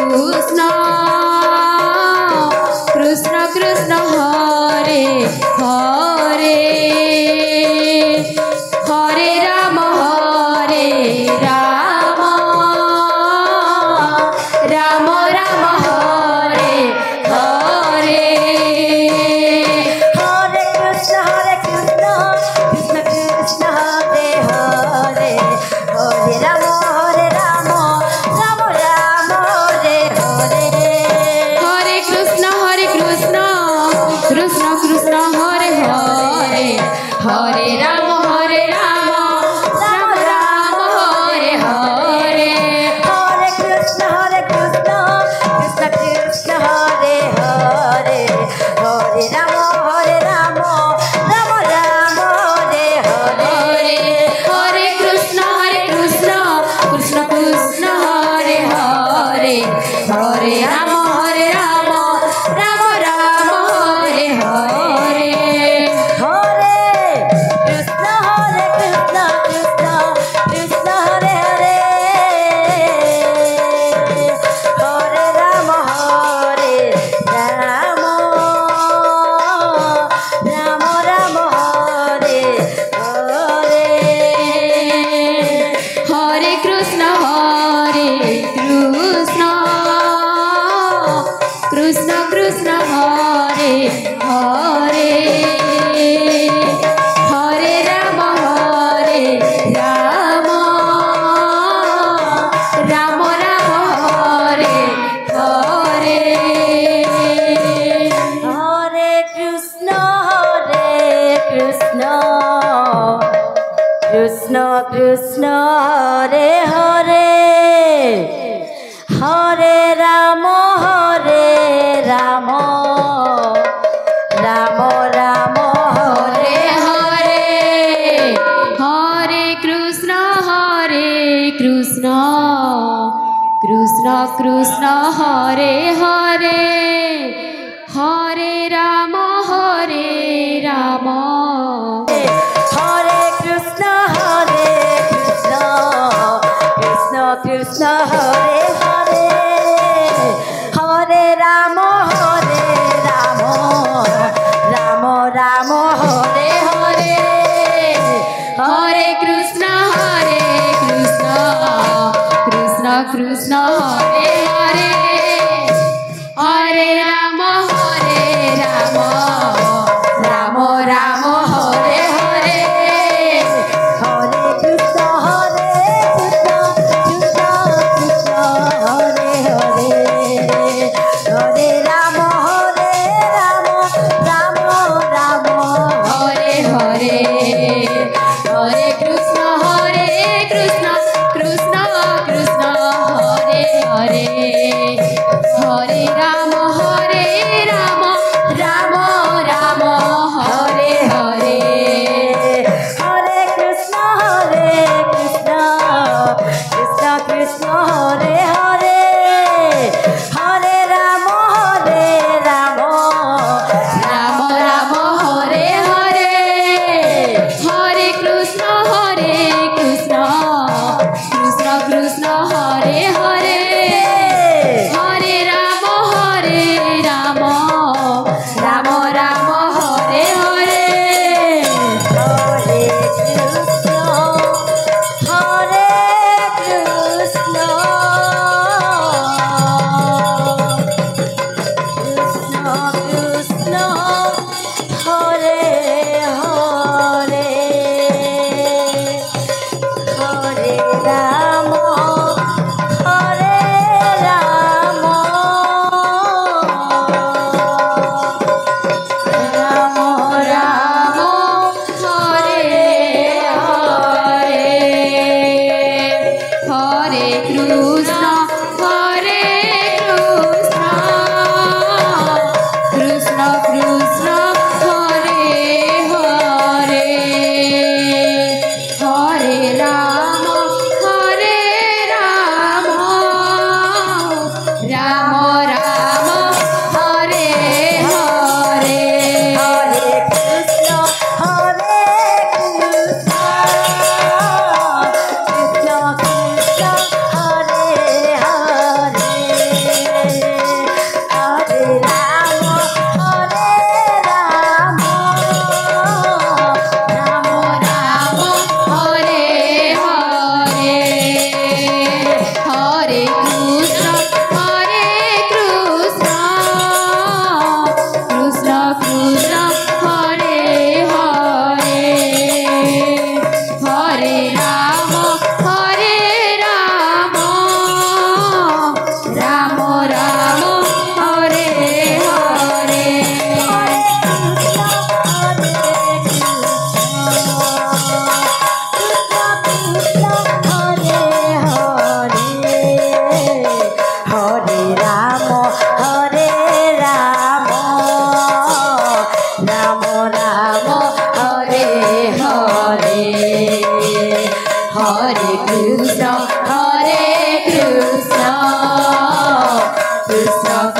Krishna Krishna Krishna Hare Hare Hare Rama Hare Rama Rama Rama Hare Hare Hare Krishna Krishna Krishna Hare Hare Hare Rama Rama Rama Hare Hare Hare Krishna Krishna Krishna Hare Hare Hare Rama Rama Rama Hare Hare Hare Krishna Krishna Krishna Hare Hare Hare Rama Rama Rama Hare Hare Hare Krishna Krishna Krishna Hare Hare Hare Rama Rama Rama Hare Hare Hare Krishna Krishna Krishna Hare Hare Hare Rama Rama Rama Rama Hare Hare Hare Krishna Krishna Krishna Hare Hare Hare Rama Rama Rama Hare Hare Hare Krishna Krishna Krishna Hare Hare Hare Rama Rama Rama Rama Hare Hare Hare Krishna Krishna Krishna Hare Hare Hare Rama Rama Hare Krishna Krishna Krishna Hare Hare Hare Rama Rama Rama Rama Hare Hare Hare Krishna Krishna Hare Hare Hare Rama Rama Rama Rama Hare Hare Hare Krishna Krishna Krishna Hare Hare Hare Rama Rama Rama Hare Hare Hare Krishna Krishna Krishna Hare Hare Hare Rama Rama Rama Hare Hare Hare Krishna Krishna Krishna Hare Hare Hare Rama Rama Rama Rama Hare Hare Hare Krishna Krishna Krishna Hare Hare Hare Rama Rama Rama Rama Hare Hare Hare Krishna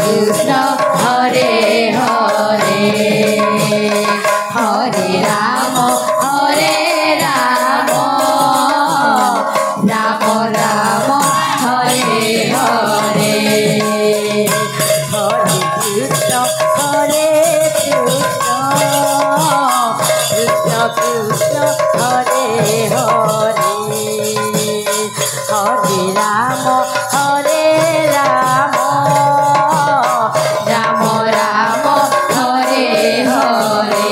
Krishna Hare Hare Hare Rama Hare Rama Rama Rama Hare Hare Hare Krishna Hare Krishna Krishna Krishna Hare Hare Hare Rama Hare Rama Rama Rama Hare Hare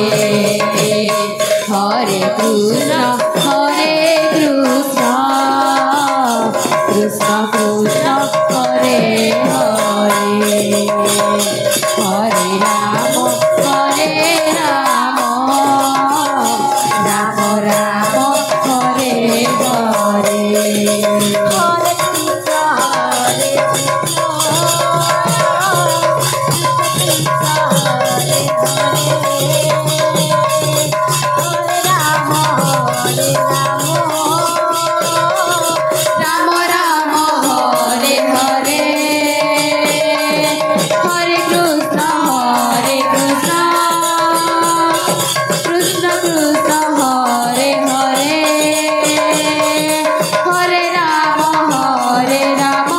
Hare Krishna Hare Krishna Krishna Krishna Hare Hare Hare Rama Hare Rama Rama Rama Hare Hare Hare Krishna Hare Krishna Hare Rama Hare Rama Rama Rama Hare Hare Hare Krishna Hare Krishna Krishna Krishna Hare Hare Hare Rama Hare Rama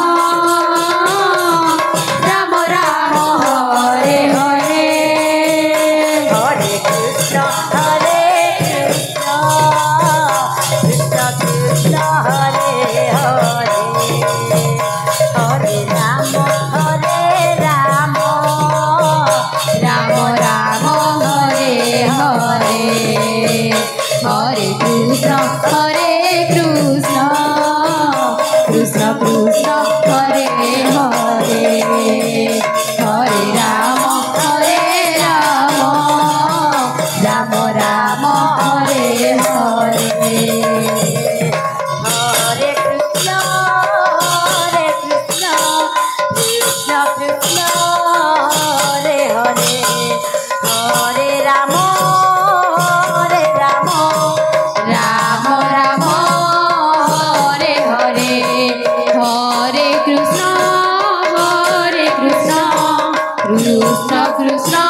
Rama Rama Hare Hare Hare Krishna Hare Krishna Krishna Krishna Hare Hare Hare Rama Hare Rama Rama Rama Hare Hare Hare Krishna Hare Krishna Krishna Krishna Hare Hare Hare Rama Hare Rama Rama Rama Hare Hare Hare Krishna Hare Krishna Krishna Krishna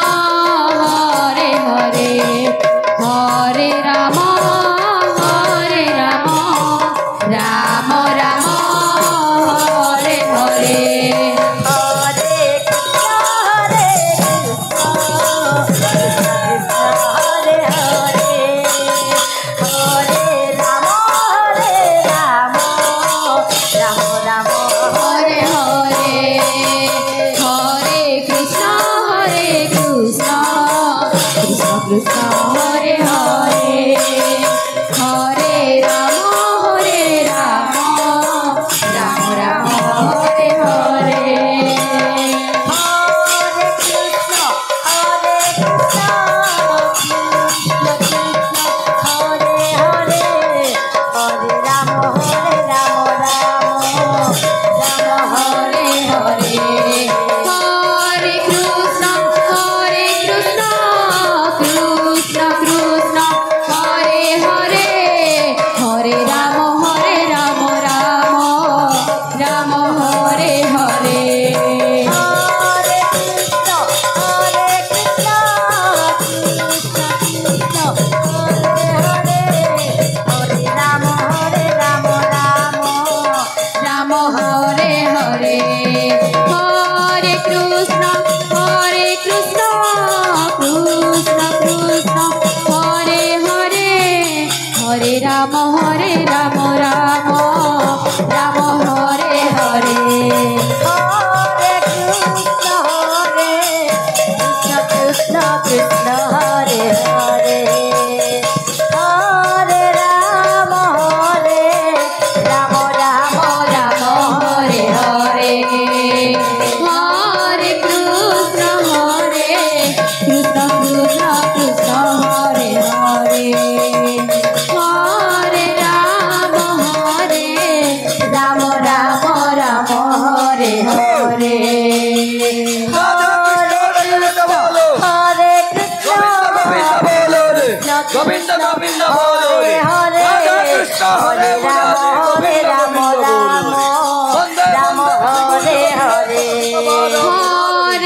Hare Hare Hare Rama Hare Rama Rama Rama Hare Hare Hare Krishna Hare Krishna Krishna Krishna Hare Hare Hare Rama Hare Rama Rama Rama Hare Hare Hare Krishna Hare Krishna Krishna Krishna Hare Hare Hare Rama Hare Rama Rama Rama Hare Hare Hare Krishna Hare Krishna Krishna Krishna Hare Hare Hare Rama Hare Rama Rama Rama Hare Hare Hare Krishna Hare Krishna Krishna Krishna Hare Hare Hare Rama Hare Rama Rama Rama Hare Hare Hare Krishna Hare Krishna Krishna Krishna Hare Hare Hare Rama Hare Rama Rama Rama Hare Hare Hare Krishna Hare Krishna Krishna Krishna Hare Hare Hare Rama Hare Rama Rama Rama Hare Hare Hare Krishna Hare Krishna Krishna Krishna Hare Hare Hare Rama Hare Rama Rama Rama Hare Hare Hare Krishna Hare Krishna Krishna Krishna Hare Hare Hare Rama Hare Rama Rama Rama Hare Hare Hare Krishna Hare Krishna Krishna Krishna Hare Hare Hare Rama Hare Rama Rama Rama Hare Hare Hare Krishna Govinda Govinda bolo re Hare Radha Krishna Hare Murari Govinda Govinda bolo re Rama Hare Hare Hare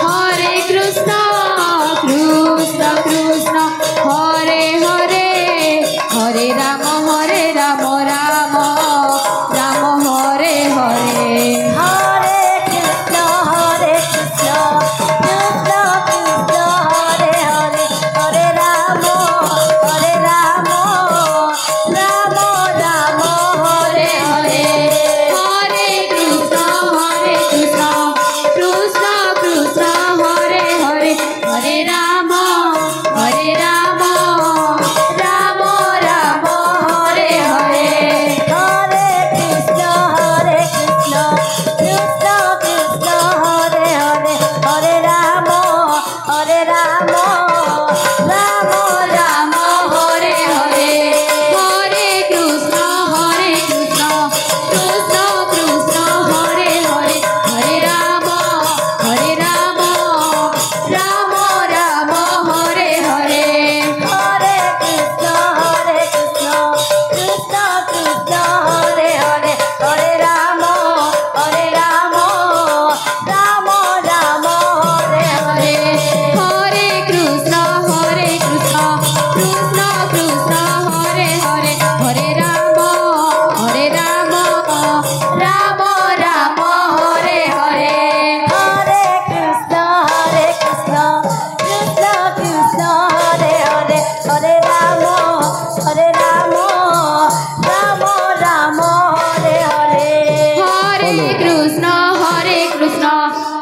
Hare Krishna, Krishna Krishna, Hare Hare, Hare Rama, Rama Rama, Hare Hare. Hare Krishna, Krishna Krishna, Hare Hare, Hare Rama, Rama Rama, Hare Hare. Hare Krishna, Krishna Krishna, Hare Hare, Hare Rama, Rama Rama, Hare Hare. Hare Krishna, Krishna Krishna, Hare Hare, Hare Rama, Rama Rama Hare Hare. Hare Krishna, Krishna Krishna, Hare Hare, Hare Rama, Rama Rama, Hare Hare. Hare Krishna, Krishna Krishna, Hare Hare, Hare Rama, Rama Rama, Hare Hare. Hare Krishna, Krishna Krishna, Hare Hare, Hare Rama, Rama Rama, Hare Hare. Hare Krishna, Krishna Krishna, Hare Hare, Hare Rama, Rama Rama, Hare Hare. Hare Krishna, Krishna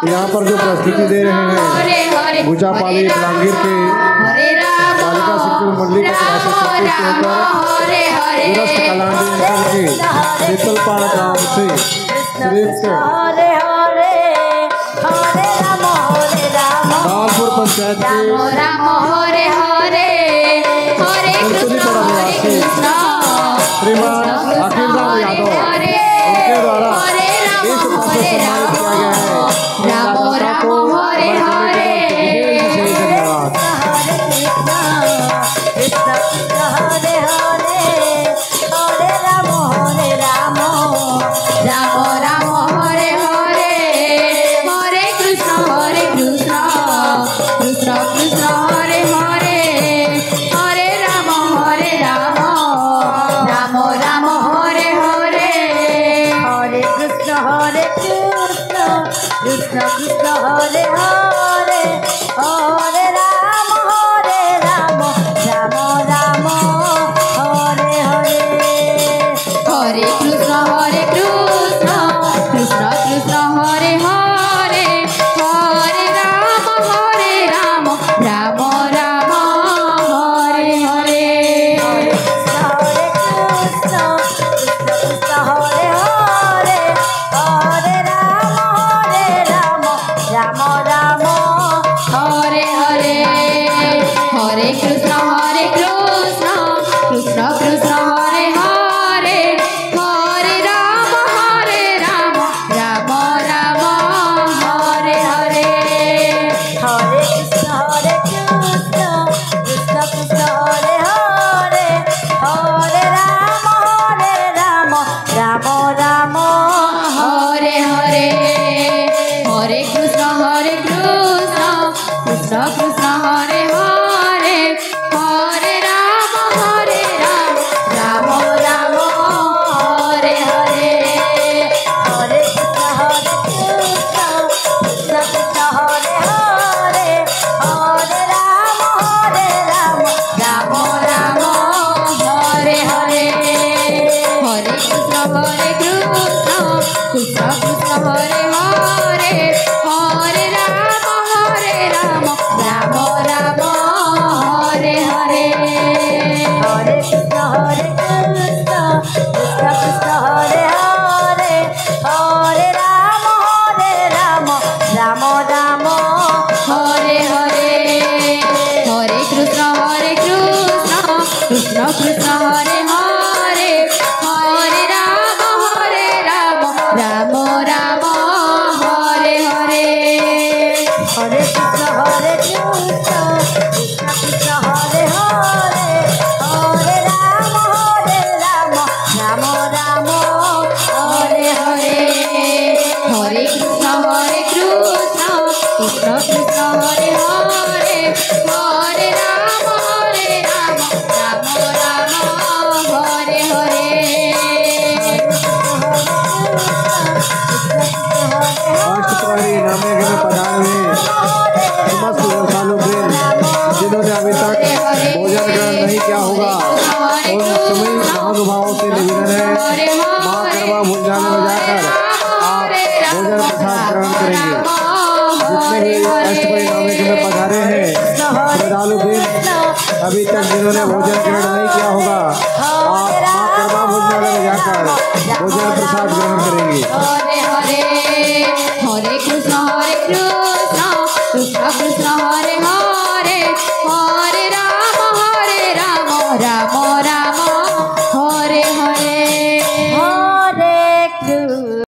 यहाँ पर जो प्रस्तुति दे रहे हैं Hare Hare, भुजापाली लांगीर के Hare Rama, बालिका शिशु मंडली के प्रयास से संतुष्ट होकर Hare Hare. दूरस्थ कलांडी अंचल के शीतलपाड़ गांव से श्रीयुक्त Hare Hare, Hare Rama, दालपुर panchayat के Rama Hare Hare, Hare Krishna, Hare Krishna, श्रीमान अखिलराम यादव उनके द्वारा इस उपहार से सम्मानित किया गया है। Rama Rama Hare Hare. विशेष धन्यवाद। Krishna Krishna, Hare Hare, Hare Rama, Rama Rama Rama Hare Hare, Hare Krishna, Krishna Krishna, Hare Hare, Hare Rama, Rama Rama, Hare Hare. Hare Krishna, Krishna Krishna, Hare Hare, Hare Rama, Rama Rama, Hare Hare. Hare Krishna, Krishna Krishna, Hare Hare, Hare Rama, Rama Rama, Hare Hare. Hare Krishna, Krishna Krishna, Hare Hare, Hare Rama, Rama Rama, Hare Hare. Hare Krishna, Krishna Krishna, Hare Hare, Hare Rama, Rama Rama, Hare Hare. Hare Krishna, Krishna Krishna, Hare Hare, Hare Rama, Rama Rama, Hare Hare. Hare Krishna, Krishna Krishna, Hare Hare, Hare Rama, Rama Rama, Hare Hare. Hare Krishna, Krishna Krishna, Hare Hare, Hare Rama, Rama Rama, Hare Hare. Hare Krishna, Krishna Krishna, Hare Hare, Hare Rama, Rama Rama, Hare Hare. Hare Krishna, Krishna Krishna, Hare Hare, Hare Rama, Rama Rama, Hare Hare. Hare Krishna, Krishna Krishna, Hare Hare, Hare Rama, Rama Rama, Hare Hare. Hare Krishna, Krishna Krishna, Hare Hare, Hare Rama, Rama Rama, Hare Hare. Hare Krishna, Krishna Krishna Hare Hare Hare Ram Ram Ram Hare Hare अष्टप्रहरी नामे के में पधारे हुए समस्त रसालु प्रेम जिन्होंने अभी तक भोजन ग्रहण नहीं किया होगा उन सभी महानुभावों से निवेदन है माँ करवा भुंजाने बजाकर आप भोजन प्रसाद ग्रहण करेंगे। जितने भी अष्टप्रहरी नामे के में पधारे हैं श्रद्धालु प्रेम अभी तक जिन्होंने भोजन ग्रहण नहीं किया होगा आप माँ करवा भुंजाने बजाकर भोजन प्रसाद ग्रहण करेंगे।